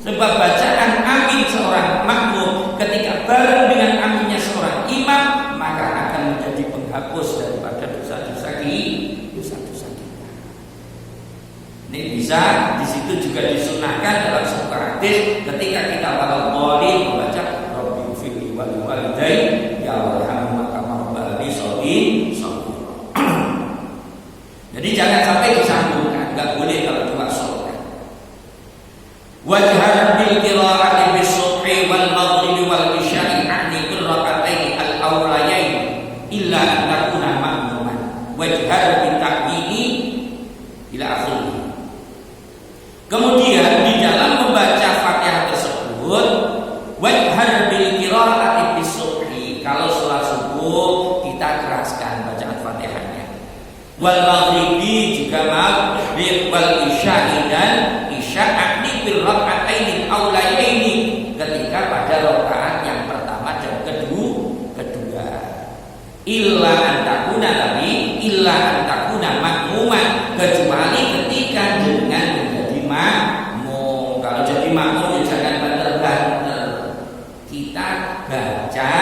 Sebab bacaan amin seorang makmum ketika bareng dengan aminnya seorang imam, maka akan menjadi penghapus daripada dosa-dosa kita. Ini bisa di situ juga disunahkan dalam sebuah hadis ketika kita walau boleh membaca Rabbi firli wal walidayya ya warhamhuma kama rabbayani shaghira. Jadi jangan sampai disambungkan, enggak boleh kalau cuma sholat. Wajhar bil qira'ati bis subhi wal maghrib wal isya'i ahni bil rak'ataini al awlayain illa an takuna ma'muman. Wajhar bi ta'mini ila akhirih. Kemudian di dalam membaca Fatihah tersebut, wajhar bil qira'ati bis subhi, kalau sholat subuh kita keraskan bacaan Fatihahnya. Wal maghribi juga maghrib wal isya'i dan isya' bil rak'ataini aulayaini, ketika pada rakaat yang pertama dan kedua. Illa antakuna makmuman, kecuali ketika dengan menjadi makmum. Kalau jadi makmum jangan banter-banter. Kita baca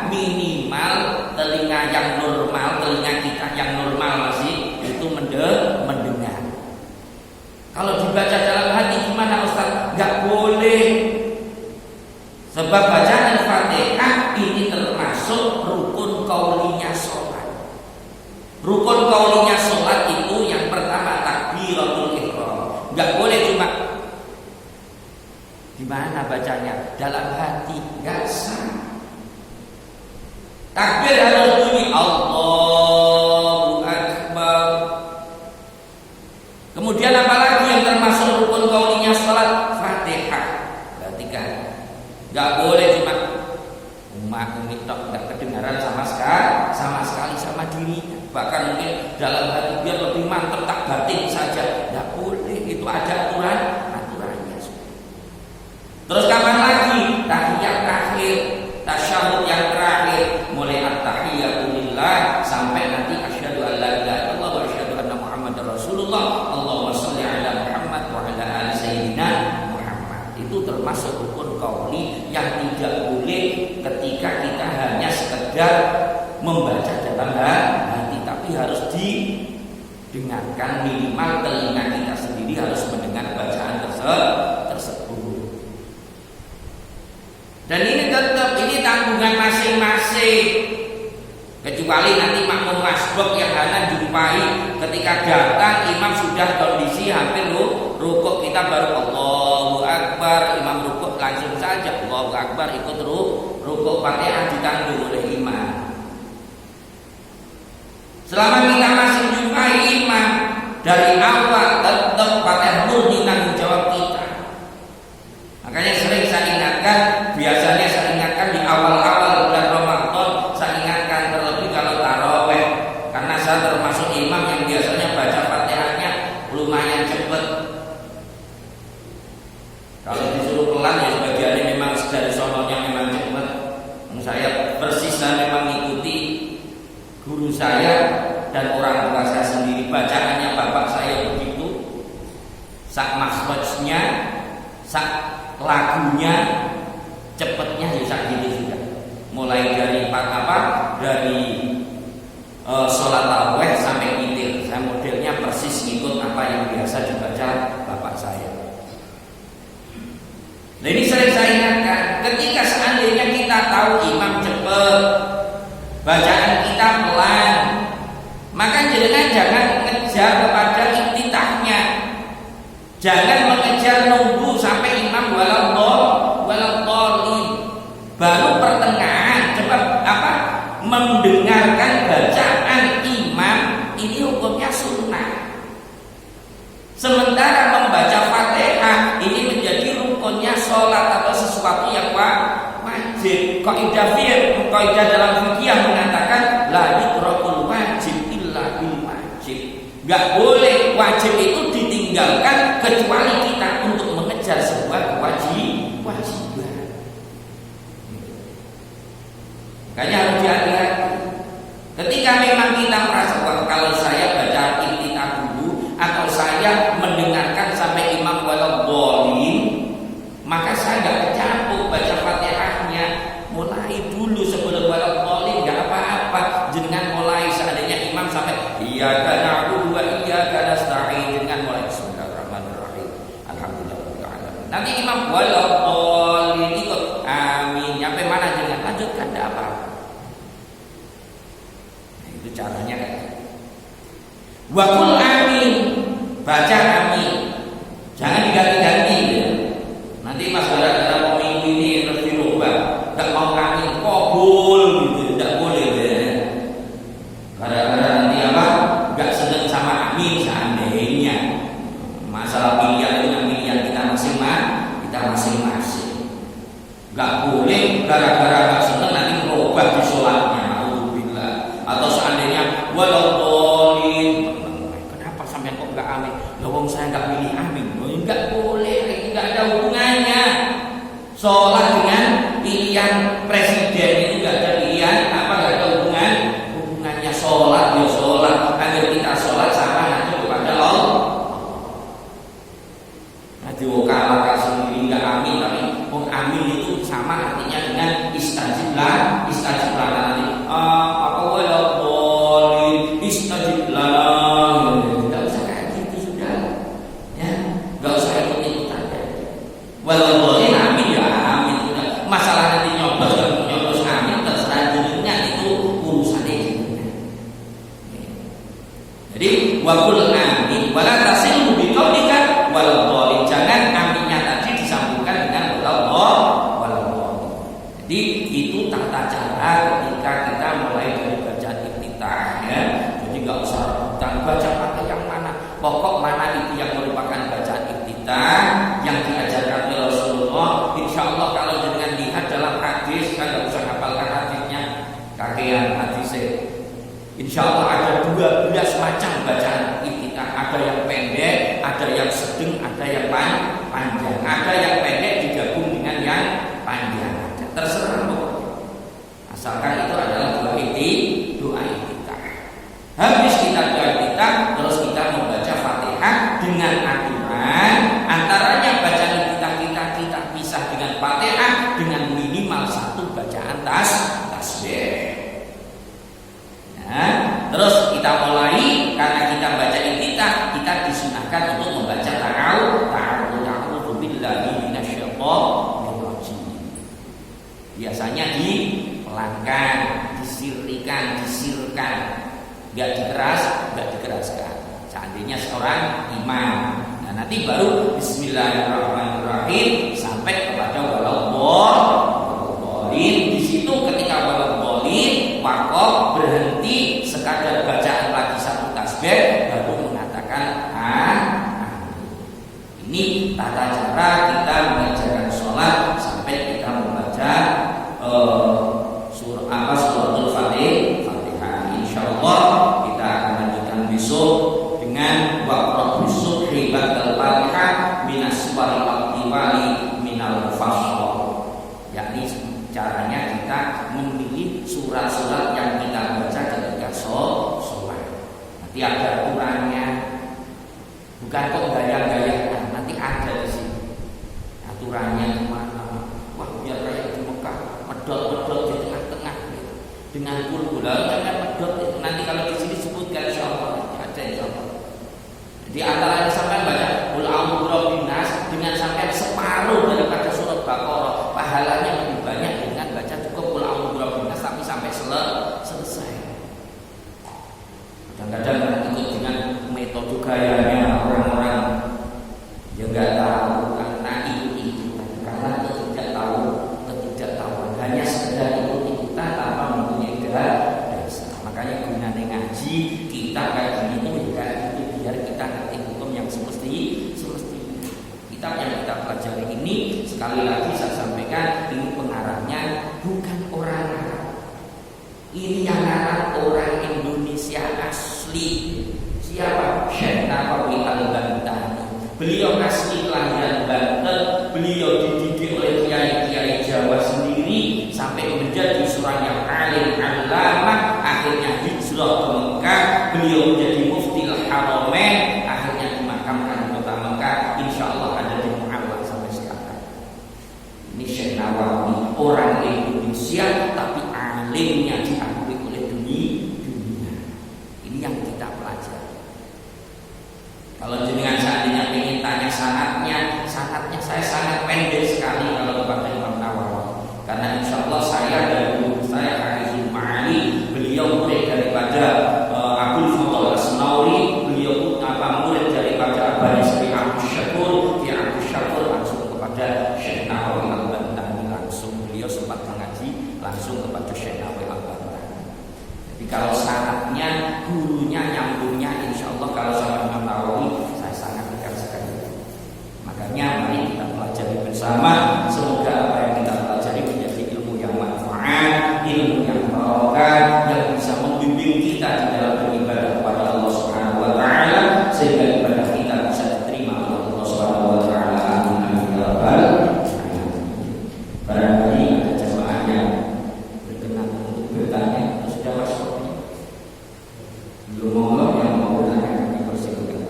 minimal telinga yang normal, telinga kita yang normal masih itu mendengar. Kalau dibaca dalam hati gimana Ustaz? Gak boleh. Sebab bacaan Fatihah ini termasuk rukun kaulinya sholat. Rukun kaulinya sholat itu yang pertama takbiratul ihram. Gak boleh cuma gimana bacanya? Dalam hati, gak sah. Takbir harus bunyi Allahu Akbar. Kemudian apalagi yang termasuk rukun kaulinya sholat? Fatihah. Perhatikan, gak boleh cuma gak kedengaran sama sekali sama dirinya. Bahkan mungkin dalam hati biar lebih mantap tak batin saja. Gak boleh, itu ada aturannya. Terus kapan lagi? Tahiyat terakhir, tasyahud yang terakhir, mulai at-tahiyatu lillah sampai nanti asyhadu an la ilaha illallah wa asyhadu anna muhammadar rasulullah. Allahumma shalli ala Muhammad wa ala ali sayyidina Muhammad. Itu termasuk rukun qauli yang tidak boleh ketika kita hanya sekedar membaca dalam hati, tapi harus didengarkan, minimal telinga kita sendiri harus mendengar bacaan tersebut. Dan ini tetap tanggungan masing-masing. Kecuali nanti makmum masbuk yang hanya jumpai ketika datang imam sudah kondisi hampir rukuk, kita baru Allahu Akbar, imam rukuk langsung saja Allahu Akbar, ikut rukuk, Fatihah ditanggung oleh imam. Selama kita masih jumpai imam dari awal, tetap Fatihah murni tanggung jawab kita. Makanya sering saya ingatkan, biasanya saya ingatkan di awal-awal bulan Ramadan, saya ingatkan terlebih kalau taraweh, karena saya termasuk imam yang biasanya baca Fatihahnya lumayan cepat. Kalau disuruh pelan ya sebagiannya memang dari sononya memang cepat. Saya persis, saya memang mengikuti guru saya dan orang tua saya sendiri. Bacaannya bapak saya begitu, sak makhrajnya, sak lagunya, cepetnya ya gitu sudah. Mulai dari dari sholat tarawih sampai witir, saya modelnya persis ngikut apa yang biasa dibaca bapak saya. Nah ini sering saya ingatkan, ketika seandainya kita tahu imam cepat, bacaan kita pelan, maka jangan ngejar kepada iftitahnya. Jangan mengejar nunggu sampai imam waladhdallin. Baru pertengahan cepat mendengarkan bacaan imam, ini hukumnya sunnah. Sementara membaca Fatihah ini menjadi rukunnya sholat atau sesuatu yang wajib. Kaidah dalam fikih mengatakan la yutrakul wajib illa bil wajib. Gak boleh wajib itu ditinggalkan kecuali kita untuk mengejar sebuah kewajiban. Makanya harus hati-hati. Ketika memang kita merasa kalau saya baca iftitah dulu atau saya mendengarkan sampai imam waladhdallin, maka Nanti imam walaupun ikut amin. Nyampe mana jangan lanjutkan, tidak apa-apa. Nah, itu caranya kan. Wakul amin, baca amin. Jangan diganti-ganti ya. Nanti Mas gara-gara mau minggu ini terus dirubah, nggak mau amin kabul gitu, tidak boleh ya. Gara-gara nanti apa? Nggak seneng sama amin seandainya. Masalah pilihan dengan pilihan kita masing-masing. Nggak boleh gara-gara nggak seneng nanti merubah di sholatnya. Alhamdulillah. Atau seandainya walaupun kenapa sampai kok nggak amin? Lawang saya nggak pilih amin. Nggak boleh, nggak ada hubungannya. Sholat dengan pilihan presiden itu nggak ada pilihan apa, nggak ada hubungannya. Sholat ya sholat, agar kita sholat sama nanti kepada Allah. Nanti kalah sendiri nggak amin, tapi amin itu sama artinya dengan istajiblah nanti apa walaupun istajiblah. Nggak usah kayak gitu sudah ya, nggak usah ikut-ikutan ya. Walaupun amin ya amin sudah. Masalah nanti nyoblos amin terserah dirinya, itu urusannya dirinya. Jadi wakul amin wala tasilu biqaulika walaupun, jangan aminnya tadi disambungkan dengan walaupun. Jadi itu tata cara ketika kita mulai dari bacaan iftitah ya. Jadi nggak usah rebutan baca pakai yang mana, pokok mana itu yang merupakan bacaan iftitah yang diajarkan oleh Rasulullah. Insya Allah kalau dengan lihat dalam hadis, kan nggak usah hafalkan hadisnya, kakean hadisnya. Insya Allah ada 12 macam bacaan iftitah. Ada yang pendek, ada yang sedang, ada yang panjang. Ada yang pendek digabung dengan yang panjang. Terserah pokoknya. Asalkan itu adalah doa iftitah. Habis kita doa iftitah, terus kita membaca Fatihah dengan aturan antaranya bacaan iftitah kita pisah dengan Fatihah dengan minimal 1 bacaan tasbih. Nah, terus kita mulai, karena kita baca iftitah, kita disunahkan untuk membaca ta'awudzu billahi minasyaitonir rajim. Biasanya dipelankan, disirkan, nggak dikeraskan. Seandainya seorang imam, nah nanti baru Bismillahirrahmanirrahim sampai kepada walaupun. Di situ ketika walaupun wakaf berhenti sekadar bacaan lagi 1 tasbih baru mengatakan ini tata cara kita mengajarkan sholat sampai kita membaca suratul Fatihah. Insyaallah kita akan lanjutkan besok dengan waqra'u subhi ba'dal Fatihah minas suwaril aqwali minal fasl. Yakni caranya kita memilih surat-surat yang kita baca ketika sholat. Nanti ada aturannya, bukan kok gaya-gayaan. Nanti ada di sini aturannya gimana. Wah biar kayak di Mekah, medot di tengah-tengah gitu. Dengan kul-kulan jangan medot itu. Nanti kalau di sini sebutkan insyaallah ada insyaallah. Jadi antara sampai baca qul a'udzu birabbin nas dengan sampai separuh daripada surat Baqarah, pahalanya lebih banyak dengan baca cukup qul a'udzu birabbin nas tapi sampai selesai. Kadang-kadang ikut dengan metode gayanya orang-orang yang nggak tahu karena ikut-ikutan, karena ketidaktahuan, hanya sekedar ikut-ikutan tanpa mempunyai dasar. Makanya gunanya ngaji kita kayak gini tuh kayak gitu biar kita ngerti hukum yang semestinya. Kitab yang kita pelajari ini sekali lagi saya sampaikan, ini pengarangnya bukan orang Arab. Ini yang ngarang orang Indonesia asli. Siapa? Syekh Nawawi Al-Bantani. Beliau asli kelahiran Banten. Beliau dididik oleh kiai-kiai Jawa sendiri sampai menjadi seorang yang alim alama. Akhirnya hijrah ke Mekah. Beliau menjadi muftil Haramain. Akhirnya dimakamkan di kota Mekah. Insyaallah ada di Mu'awwal sampai sekarang. Ini Syekh Nawawi, orang Indonesia tapi alimnya diakui oleh dunia. Ini yang kita pelajari. Kalau jenengan seandainya ingin tanya sanadnya saya sangat pendek sekali kalau kepada Imam Nawawi, karena insya Allah saya dari guru saya Harizul Ma'ali, beliau murid daripada Abdul Fadl Asnawi, beliau murid daripada Abani Sri Abdul Syakur, Abdul Syakur langsung kepada Syekh Nawawi Al-Bantani, langsung beliau sempat mengaji langsung kepada Syekh Nawawi Al-Bantani. Jadi kalau syaratnya gurunya nyambungnya, insya Allah kalau sama Imam Nawawi saya sangat dekat sekali. Makanya mari kita pelajari bersama, semoga apa yang kita pelajari menjadi ilmu yang manfaat, ilmu yang barokah, yang bisa membimbing kita di dalam beribadah kepada Allah Subhanahu wa taala, sehingga ibadah kita bisa diterima oleh Allah Subhanahu wa taala. Amin ya rabbal alamin. Barangkali ada jemaah yang berkenan untuk bertanya, sudah masuk? Belum mau yang mau bertanya, kami persilakan.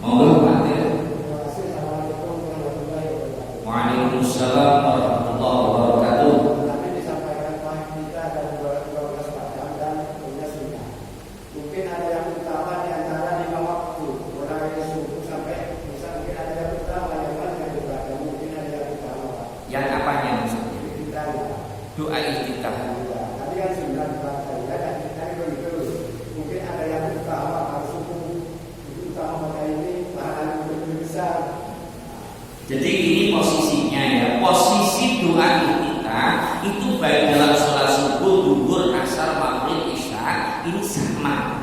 Monggo Pak. Waalaikumsalam warahmatullahi wabarakatuh. Tadi disampaikan Pak kita ada 12 macam dan punya sunnah. Mungkin ada yang utama di antara 5 waktu, mulai subuh sampai bisa, mungkin ada yang utama, yang mana juga, mungkin ada yang utama. Yang apanya maksudnya? Kita Doa iftitah. tadi kan sunnah dibaca, ya kan kita begitu. Mungkin ada yang utama, harus subuh itu utama, maka ini pahala yang lebih besar. Jadi ini posisinya ya, posisi doa kita itu baik dalam sholat subuh, duhur, asar, maghrib, isya, ini sama.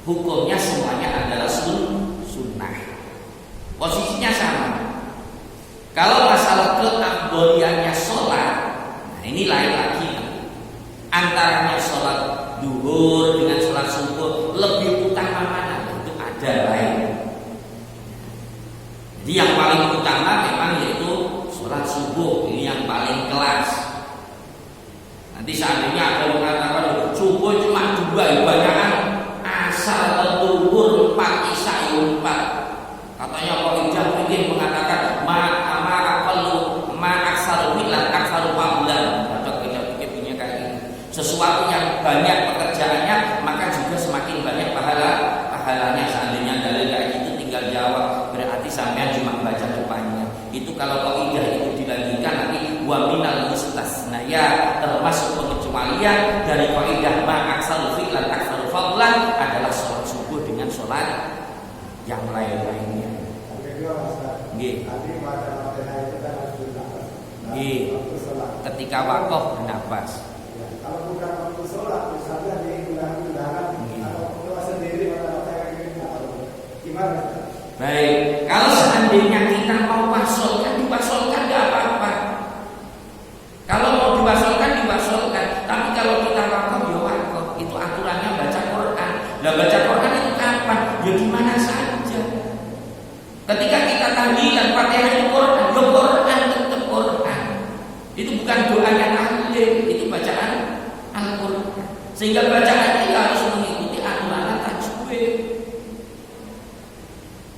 Hukumnya semuanya adalah sunnah. Posisinya sama. Kalau masalah keafdholiannya sholat, nah ini lain lagi. Antaranya sholat duhur dengan sholat subuh lebih utama mana? Itu ada lain. Jadi yang paling utama memang yaitu sholat subuh, ini yang paling kelas. Nanti seandainya ada yang mengatakan subuh cuma 2, ibadah asar atau duhur 4, isya 4. Katanya kalau ijah ini mengatakan ma aksaru milan aksaru fadlan. Atau kita punya kayak ini. Sesuatu yang banyak pekerjaannya maka juga semakin banyak pahalanya. Seandainya dalil kayak gitu tinggal jawab, berarti sampean cuma baca depannya. Itu kalau kaidah itu dilanjutkan nanti wa minal mustasna, ya termasuk pengecualian dari kaidah ma aksaru fi'lan aksaru fadlan adalah sholat subuh dengan sholat yang lain-lainnya. Nggih. Nggih. Ketika wakaf bernafas. Kalau bukan waktu sholat, misalnya di undangan atau doa sendiri gimana? Baik, kalau seandainya kita mau wasolkan, diwasolkan tidak apa-apa. Kalau mau diwasolkan, diwasolkan. Tapi kalau kita wakaf, ya wakaf. Itu aturannya baca Quran. Lah baca Quran itu kapan? Ya di mana saja. Ketika kita tahlilan Fatihah itu Quran, ya Quran tetap Quran. Itu bukan doa yang alim, itu bacaan Al-Quran. Sehingga bacaannya harus mengikuti aturan tajwid.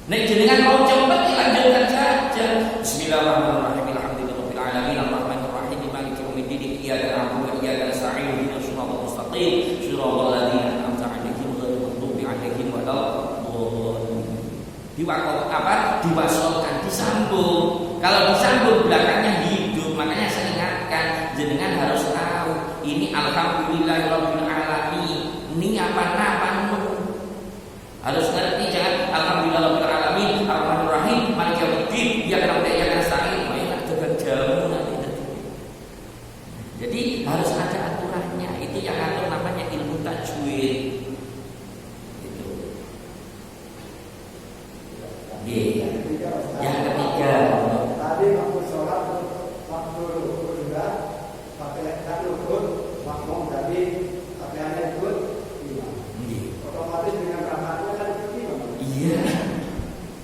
Nek jenengan mau cepat dilanjutkan saja. Bismillahirrahmanirrahim. Alhamdulillahirabbil alamin arrahmanir rahim maliki yaumiddin iyyaka na'budu wa iyyaka nasta'in ihdinas siratal mustaqim siratal ladzina an'amta 'alaihim ghairil maghdubi 'alaihim waladdallin. Diwakaf apa? Diwasolkan, disambung. Kalau disambung belakangnya hidup. Makanya saya ingatkan, jenengan harus tahu ini alhamdulillahirabbil alamin. Ini apa harus ngerti, jangan alhamdulillahirabbil alamin arrahmanir rahim maliki yaumiddin iyyaka na'budu wa iyyaka nasta'in. Main dengan jamu nanti. Jadi harus ada aturannya. Itu yang atur namanya ilmu tajwid. Itu. Iya. Yang ketiga. Tadi waktu sholat, waktu sudah pakai rukun, makmum tadi pakaiannya ikut imam. Otomatis dengan rakaatnya kan ikut imam. Iya.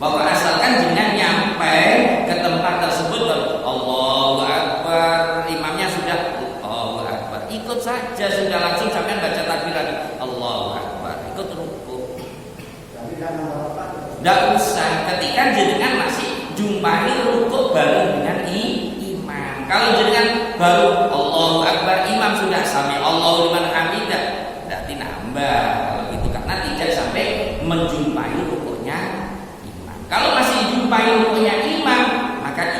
Bapak asalkan jangan nyampe ke tempat tersebut Allahu Akbar, imamnya sudah Allahu Akbar, ikut saja sudah, langsung sampai baca takbir lagi Allahu Akbar, ikut rukuk. Jadi jangan apa-apa. Tidak usah, ketika jenengan masih jumpai rukuk baru dengan imam. Kalau jenengan baru Allahu Akbar, imam sudah sami Allahu liman hamidah, berarti nambah. Kalau itu karena tidak sampai menjumpai rukuknya imam. Kalau masih jumpai rukuknya imam, maka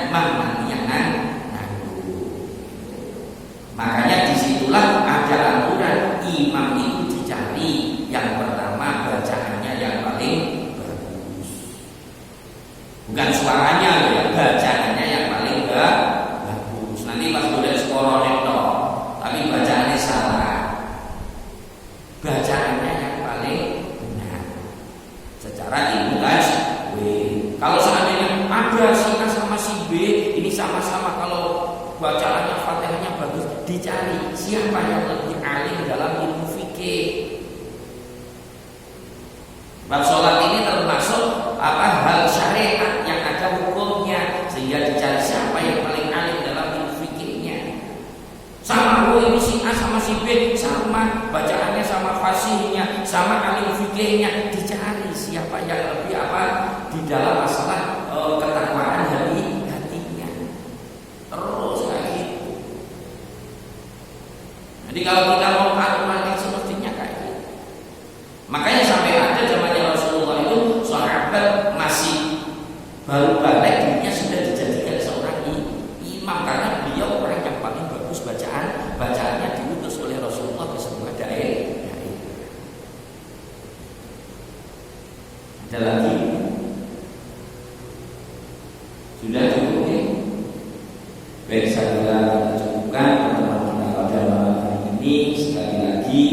sama-sama kalau bacaannya Fatihahnya bagus, dicari siapa yang lebih alim dalam ilmu fikih. Bab sholat ini termasuk hal syariat yang ada hukumnya, sehingga dicari siapa yang paling alim dalam ilmu fikihnya. Sama ini si A sama si B sama, bacaannya sama, fasihnya sama, alim fikihnya, dicari siapa yang lebih di dalam masalah ketakwaan hatinya. Terus kayak gitu. Jadi kalau kita mau aturan semestinya kayak gitu. Makanya sampai ada zamannya Rasulullah itu sahabat masih baru balik dirinya sudah dijadikan seorang imam, karena beliau orang yang paling bagus bacaannya diutus oleh Rasulullah ke sebuah daerah. Ada lagi? Sudah cukup ya? Baik, saya kira kita cukupkan pertemuan kita pada malam hari ini. Sekali lagi